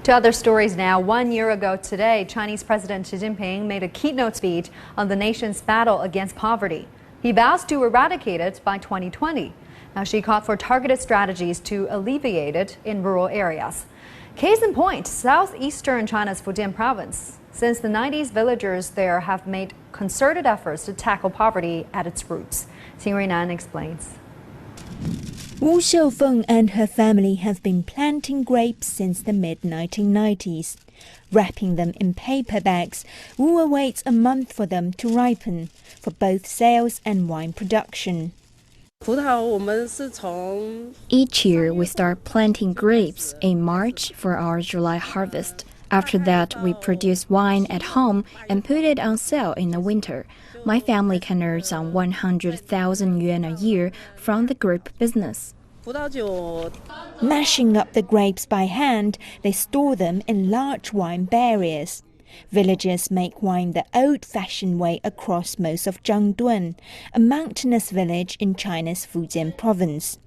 To other stories now. 1 year ago today, Chinese President Xi Jinping made a keynote speech on the nation's battle against poverty. He vows to eradicate it by 2020. Now, Xi called for targeted strategies to alleviate it in rural areas. Case in point, southeastern China's Fujian province. Since the 90s, villagers there have made concerted efforts to tackle poverty at its roots. Xin Ruinan explains. Wu Xiufeng and her family have been planting grapes since the mid-1990s. Wrapping them in paper bags, Wu awaits a month for them to ripen, for both sales and wine production. Each year, we start planting grapes in March for our July harvest. After that, we produce wine at home and put it on sale in the winter. My family can earn some 100,000 yuan a year from the grape business. Mashing up the grapes by hand, they store them in large wine barriers. Villagers make wine the old-fashioned way across most of Jiangdun, a mountainous village in China's Fujian province.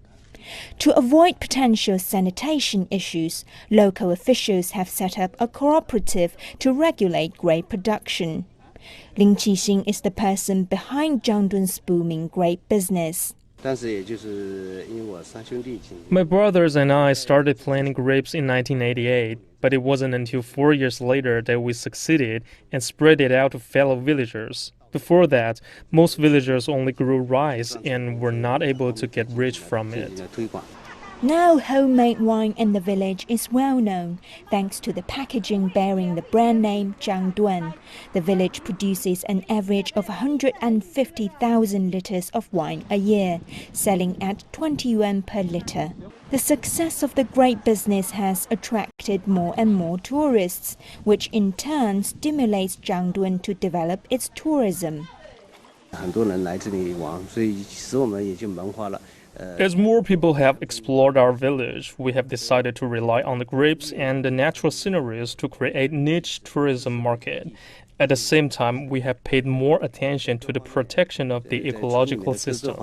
To avoid potential sanitation issues, local officials have set up a cooperative to regulate grape production. Lin Qixing is the person behind Jiangdun's booming grape business. My brothers and I started planting grapes in 1988, but it wasn't until 4 years later that we succeeded and spread it out to fellow villagers. Before that, most villagers only grew rice and were not able to get rich from it. Now homemade wine in the village is well known, thanks to the packaging bearing the brand name Jiangdun. The village produces an average of 150,000 liters of wine a year, selling at 20 yuan per liter. The success of the grape business has attracted more and more tourists, which in turn stimulates Jiangdun to develop its tourism. As more people have explored our village, we have decided to rely on the grapes and the natural sceneries to create a niche tourism market. At the same time, we have paid more attention to the protection of the ecological system.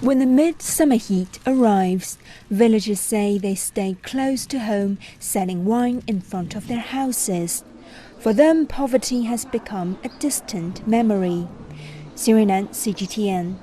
When the midsummer heat arrives, villagers say they stay close to home, selling wine in front of their houses. For them, poverty has become a distant memory. Xin Ruinan, CGTN.